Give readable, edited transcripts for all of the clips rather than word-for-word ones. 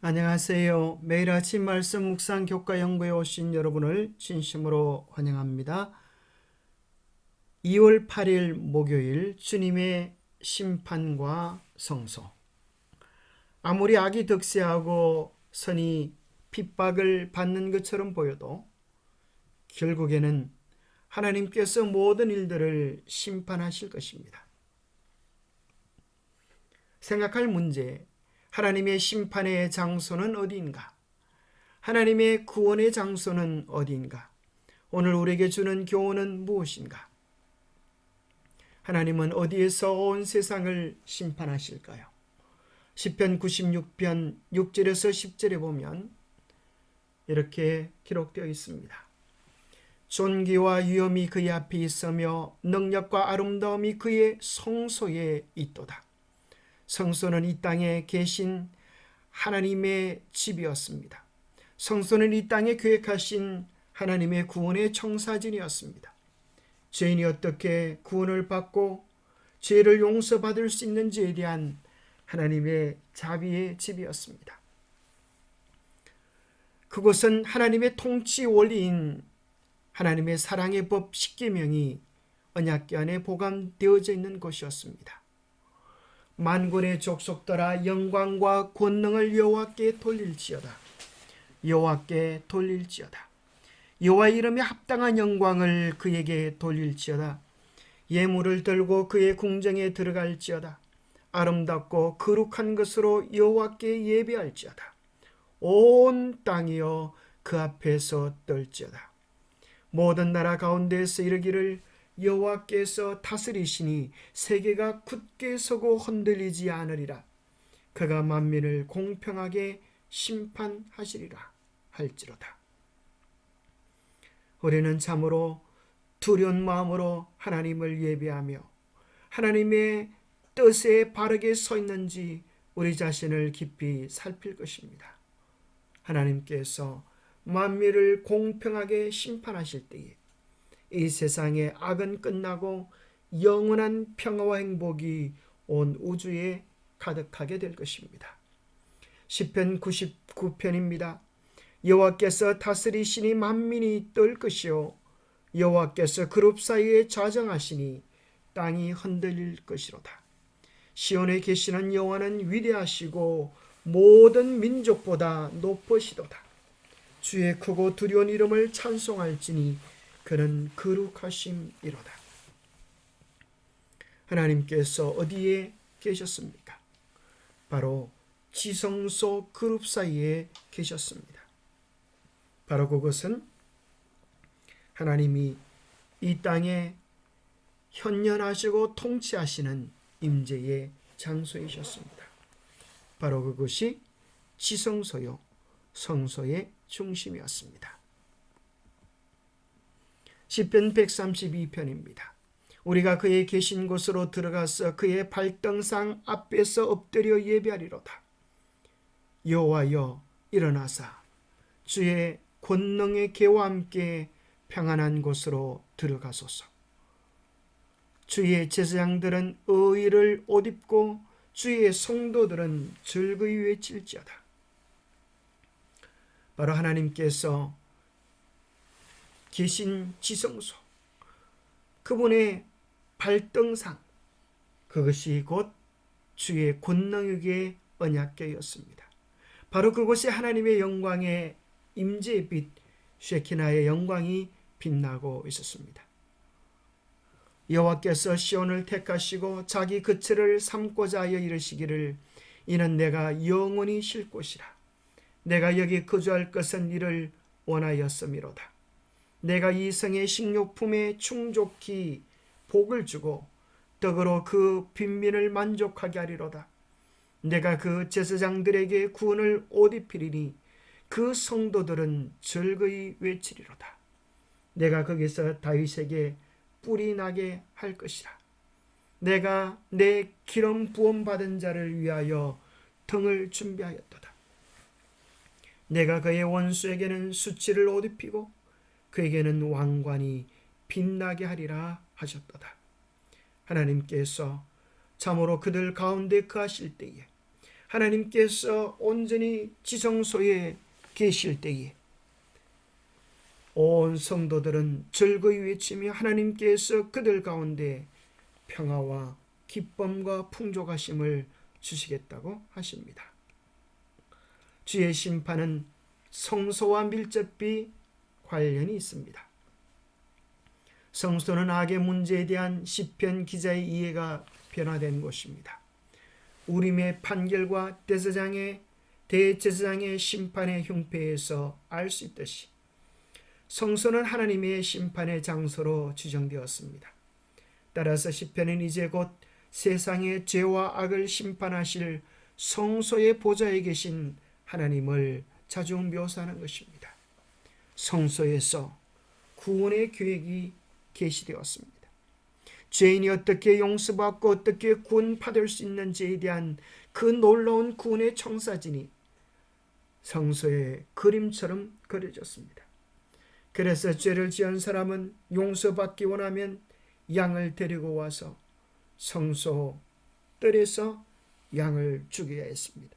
안녕하세요. 매일 아침 말씀 묵상 교과 연구에 오신 여러분을 진심으로 환영합니다. 2월 8일 목요일 주님의 심판과 성소. 아무리 악이 득세하고 선이 핍박을 받는 것처럼 보여도 결국에는 하나님께서 모든 일들을 심판하실 것입니다. 생각할 문제, 하나님의 심판의 장소는 어디인가? 하나님의 구원의 장소는 어디인가? 오늘 우리에게 주는 교훈은 무엇인가? 하나님은 어디에서 온 세상을 심판하실까요? 시편 96편 6절에서 10절에 보면 이렇게 기록되어 있습니다. 존귀와 위엄이 그의 앞에 있으며 능력과 아름다움이 그의 성소에 있도다. 성소는 이 땅에 계신 하나님의 집이었습니다. 성소는 이 땅에 계획하신 하나님의 구원의 청사진이었습니다. 죄인이 어떻게 구원을 받고 죄를 용서받을 수 있는지에 대한 하나님의 자비의 집이었습니다. 그곳은 하나님의 통치 원리인 하나님의 사랑의 법 10계명이 언약궤 안에 보관되어져 있는 곳이었습니다. 만군의 족속들아 영광과 권능을 여호와께 돌릴지어다. 여호와께 돌릴지어다. 여호와의 이름에 합당한 영광을 그에게 돌릴지어다. 예물을 들고 그의 궁정에 들어갈지어다. 아름답고 거룩한 것으로 여호와께 예배할지어다. 온 땅이여 그 앞에서 떨지어다. 모든 나라 가운데에서 이르기를 여호와께서 다스리시니 세계가 굳게 서고 흔들리지 않으리라. 그가 만민을 공평하게 심판하시리라 할지로다. 우리는 참으로 두려운 마음으로 하나님을 예배하며 하나님의 뜻에 바르게 서 있는지 우리 자신을 깊이 살필 것입니다. 하나님께서 만민을 공평하게 심판하실 때에 이 세상의 악은 끝나고 영원한 평화와 행복이 온 우주에 가득하게 될 것입니다. 시편 99편입니다. 여호와께서 다스리시니 만민이 떨 것이요 여호와께서 그룹 사이에 좌정하시니 땅이 흔들릴 것이로다. 시온에 계시는 여호와는 위대하시고 모든 민족보다 높으시도다. 주의 크고 두려운 이름을 찬송할지니 그는 거룩하심이로다. 하나님께서 어디에 계셨습니까? 바로 지성소 그룹 사이에 계셨습니다. 바로 그것은 하나님이 이 땅에 현현하시고 통치하시는 임재의 장소이셨습니다. 바로 그것이 지성소요 성소의 중심이었습니다. 시편 132편입니다. 우리가 그의 계신 곳으로 들어가서 그의 발등상 앞에서 엎드려 예배하리로다. 여호와여 일어나사 주의 권능의 계와 함께 평안한 곳으로 들어가소서. 주의 제사장들은 의를 옷 입고 주의 성도들은 즐거이 외칠지어다. 바로 하나님께서 계신 지성소, 그분의 발등상, 그것이 곧 주의 권능의 언약궤였습니다. 바로 그곳에 하나님의 영광의 임재의 빛 쉐키나의 영광이 빛나고 있었습니다. 여호와께서 시온을 택하시고 자기 거처를 삼고자 하여 이르시기를 이는 내가 영원히 쉴 곳이라. 내가 여기 거주할 것은 이를 원하였음이로다. 내가 이 성의 식료품에 충족히 복을 주고 떡으로 그 빈민을 만족하게 하리로다. 내가 그 제사장들에게 구원을 옷 입히리니 그 성도들은 즐거이 외치리로다. 내가 거기서 다윗에게 뿔이 나게 할 것이라. 내가 내 기름 부음 받은 자를 위하여 등을 준비하였도다. 내가 그의 원수에게는 수치를 옷 입히고 그에게는 왕관이 빛나게 하리라 하셨도다. 하나님께서 참으로 그들 가운데 거하실 때에 하나님께서 온전히 지성소에 계실 때에 온 성도들은 즐거이 외치며 하나님께서 그들 가운데 평화와 기쁨과 풍족하심을 주시겠다고 하십니다. 주의 심판은 성소와 밀접히 관련이 있습니다. 성소는 악의 문제에 대한 시편 기자의 이해가 변화된 곳입니다. 우림의 판결과 대제사장의 심판의 형패에서 알 수 있듯이 성소는 하나님의 심판의 장소로 지정되었습니다. 따라서 시편은 이제 곧 세상의 죄와 악을 심판하실 성소의 보좌에 계신 하나님을 자주 묘사하는 것입니다. 성소에서 구원의 계획이 계시되었습니다. 죄인이 어떻게 용서받고 어떻게 구원받을 수 있는지에 대한 그 놀라운 구원의 청사진이 성소의 그림처럼 그려졌습니다. 그래서 죄를 지은 사람은 용서받기 원하면 양을 데리고 와서 성소 뜰에서 양을 죽여야 했습니다.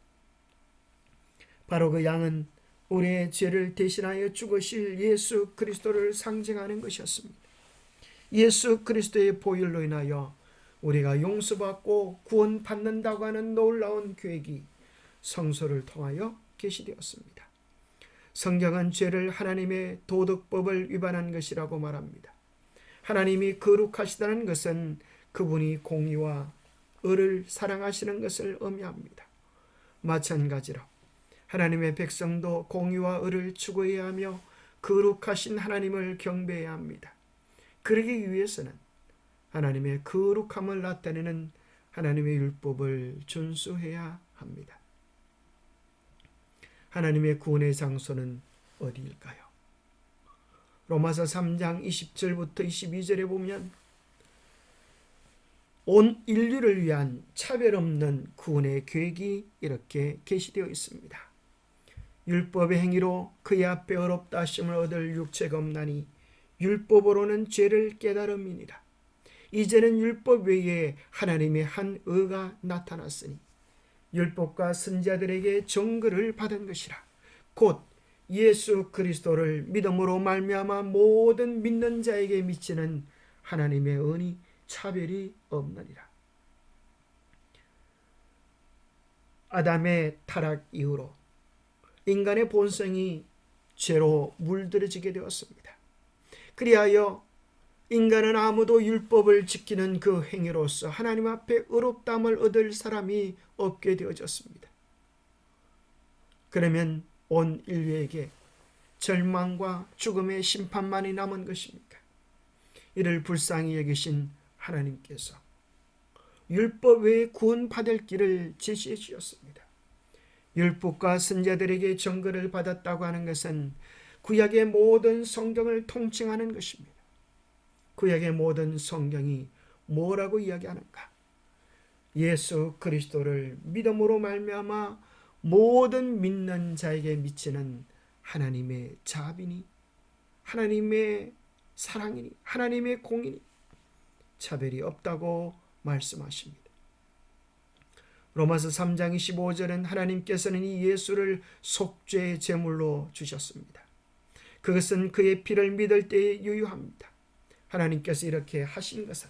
바로 그 양은 우리의 죄를 대신하여 죽으실 예수 그리스도를 상징하는 것이었습니다. 예수 그리스도의 보혈로 인하여 우리가 용서받고 구원받는다고 하는 놀라운 계획이 성소를 통하여 계시되었습니다. 성경은 죄를 하나님의 도덕법을 위반한 것이라고 말합니다. 하나님이 거룩하시다는 것은 그분이 공의와 의를 사랑하시는 것을 의미합니다. 마찬가지로 하나님의 백성도 공의와 의를 추구해야 하며 거룩하신 하나님을 경배해야 합니다. 그러기 위해서는 하나님의 거룩함을 나타내는 하나님의 율법을 준수해야 합니다. 하나님의 구원의 장소는 어디일까요? 로마서 3장 20절부터 22절에 보면 온 인류를 위한 차별 없는 구원의 계획이 이렇게 계시되어 있습니다. 율법의 행위로 그의 앞에 어렵다 하심을 얻을 육체가 없나니 율법으로는 죄를 깨달음이니라. 이제는 율법 외에 하나님의 한 의가 나타났으니 율법과 선지자들에게 증거를 받은 것이라. 곧 예수 그리스도를 믿음으로 말미암아 모든 믿는 자에게 미치는 하나님의 은이 차별이 없느니라. 아담의 타락 이후로 인간의 본성이 죄로 물들어지게 되었습니다. 그리하여 인간은 아무도 율법을 지키는 그 행위로서 하나님 앞에 의롭다함을 얻을 사람이 없게 되어졌습니다. 그러면 온 인류에게 절망과 죽음의 심판만이 남은 것입니까? 이를 불쌍히 여기신 하나님께서 율법 외에 구원받을 길을 제시해 주셨습니다. 율법과 선지자들에게 증거를 받았다고 하는 것은 구약의 모든 성경을 통칭하는 것입니다. 구약의 모든 성경이 뭐라고 이야기하는가? 예수 그리스도를 믿음으로 말미암아 모든 믿는 자에게 미치는 하나님의 자비니, 하나님의 사랑이니, 하나님의 공이니 차별이 없다고 말씀하십니다. 로마서 3장 25절은 하나님께서는 이 예수를 속죄의 제물로 주셨습니다. 그것은 그의 피를 믿을 때에 유효합니다. 하나님께서 이렇게 하신 것은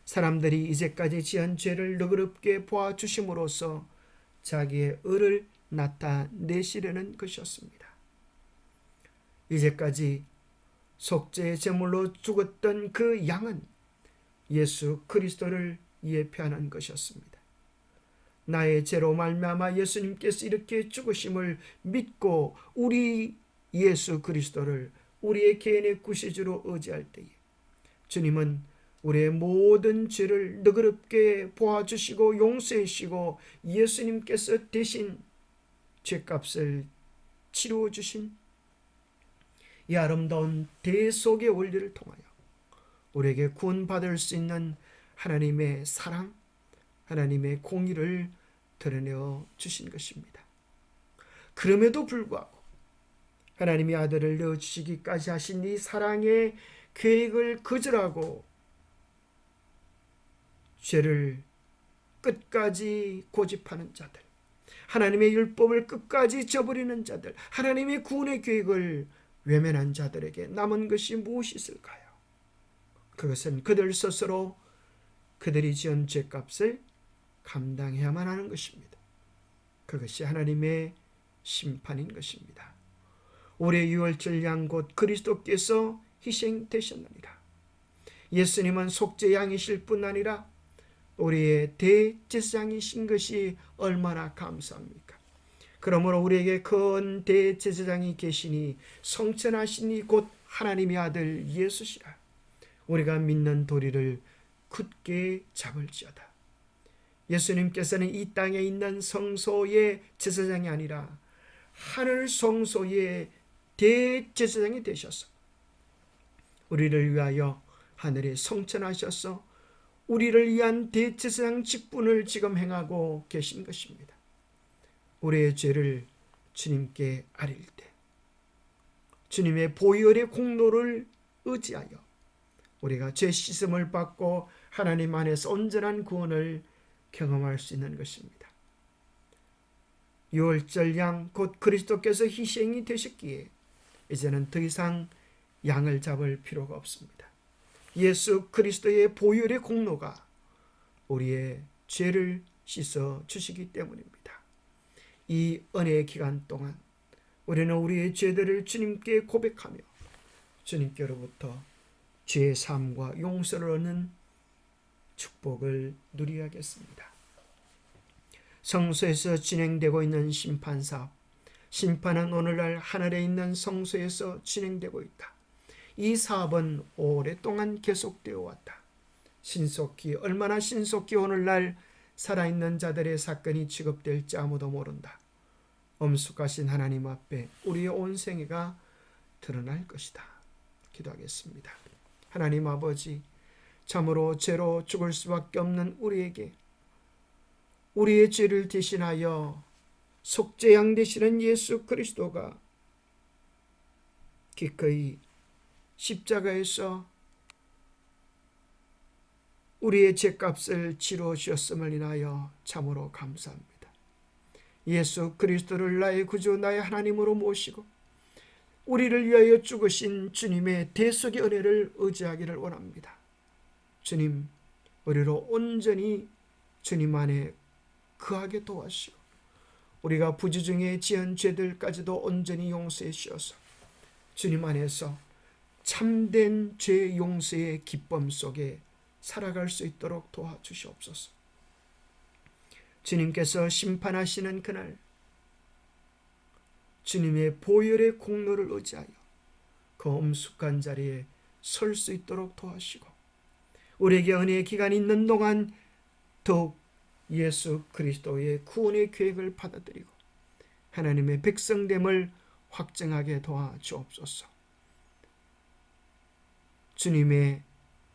사람들이 이제까지 지은 죄를 너그럽게 보아주심으로써 자기의 의를 나타내시려는 것이었습니다. 이제까지 속죄의 제물로 죽었던 그 양은 예수 그리스도를 예표하는 것이었습니다. 나의 죄로 말미암아 예수님께서 이렇게 죽으심을 믿고 우리 예수 그리스도를 우리의 개인의 구세주로 의지할 때에 주님은 우리의 모든 죄를 너그럽게 보아주시고 용서해 주시고 예수님께서 대신 죄값을 치루어 주신 이 아름다운 대속의 원리를 통하여 우리에게 구원받을 수 있는 하나님의 사랑, 하나님의 공의를 드러내어 주신 것입니다. 그럼에도 불구하고 하나님의 아들을 내어주시기까지 하신 이 사랑의 계획을 거절하고 죄를 끝까지 고집하는 자들, 하나님의 율법을 끝까지 저버리는 자들, 하나님의 구원의 계획을 외면한 자들에게 남은 것이 무엇이 있을까요? 그것은 그들 스스로 그들이 지은 죄값을 감당해야만 하는 것입니다. 그것이 하나님의 심판인 것입니다. 올해 6월절 양 곧 그리스도께서 희생되셨느니라. 예수님은 속죄 양이실 뿐 아니라 우리의 대제사장이신 것이 얼마나 감사합니까? 그러므로 우리에게 큰 대제사장이 계시니 성천하시니 곧 하나님의 아들 예수시라. 우리가 믿는 도리를 굳게 잡을지어다. 예수님께서는 이 땅에 있는 성소의 제사장이 아니라 하늘 성소의 대제사장이 되셔서 우리를 위하여 하늘에 성천하셔서 우리를 위한 대제사장 직분을 지금 행하고 계신 것입니다. 우리의 죄를 주님께 아릴 때 주님의 보혈의 공로를 의지하여 우리가 죄 씻음을 받고 하나님 안에서 온전한 구원을 경험할 수 있는 것입니다. 6월절 양 곧 그리스도께서 희생이 되셨기에 이제는 더 이상 양을 잡을 필요가 없습니다. 예수 그리스도의 보혈의 공로가 우리의 죄를 씻어 주시기 때문입니다. 이 은혜의 기간 동안 우리는 우리의 죄들을 주님께 고백하며 주님께로부터 죄의 사함과 용서를 얻는 축복을 누리야겠습니다. 성소에서 진행되고 있는 심판사업, 심판은 오늘날 하늘에 있는 성소에서 진행되고 있다. 이 사업은 오랫동안 계속되어 왔다. 얼마나 신속히 오늘날 살아있는 자들의 사건이 취급될지 아무도 모른다. 엄숙하신 하나님 앞에 우리의 온 생애가 드러날 것이다. 기도하겠습니다. 하나님 아버지, 참으로 죄로 죽을 수밖에 없는 우리에게 우리의 죄를 대신하여 속죄양 되시는 예수 그리스도가 기꺼이 십자가에서 우리의 죄값을 치러 주셨음을 인하여 참으로 감사합니다. 예수 그리스도를 나의 구주 나의 하나님으로 모시고 우리를 위하여 죽으신 주님의 대속의 은혜를 의지하기를 원합니다. 주님, 우리로 온전히 주님 안에 거하게 도와주시고 우리가 부주 중에 지은 죄들까지도 온전히 용서해 주셔서 주님 안에서 참된 죄 용서의 기쁨 속에 살아갈 수 있도록 도와주시옵소서. 주님께서 심판하시는 그날 주님의 보혈의 공로를 의지하여 그 엄숙한 자리에 설 수 있도록 도와주시고 우리에게 은혜의 기간이 있는 동안 더욱 예수 그리스도의 구원의 계획을 받아들이고 하나님의 백성됨을 확증하게 도와주옵소서. 주님의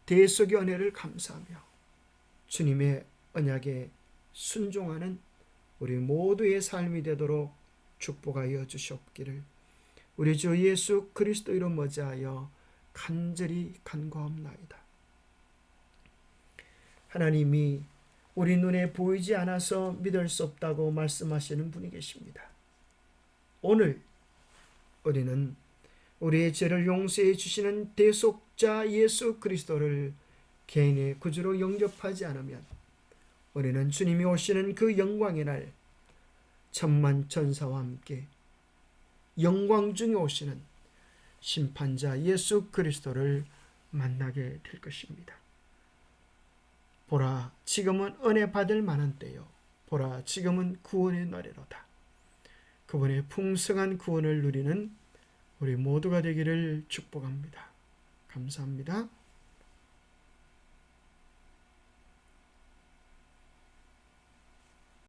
대속의 은혜를 감사하며 주님의 언약에 순종하는 우리 모두의 삶이 되도록 축복하여 주시옵기를 우리 주 예수 그리스도 이름 머지하여 간절히 간구하옵나이다. 하나님이 우리 눈에 보이지 않아서 믿을 수 없다고 말씀하시는 분이 계십니다. 오늘 우리는 우리의 죄를 용서해 주시는 대속자 예수 그리스도를 개인의 구주로 영접하지 않으면 우리는 주님이 오시는 그 영광의 날 천만 천사와 함께 영광 중에 오시는 심판자 예수 그리스도를 만나게 될 것입니다. 보라, 지금은 은혜 받을 만한 때요. 보라, 지금은 구원의 날이로다. 그분의 풍성한 구원을 누리는 우리 모두가 되기를 축복합니다. 감사합니다.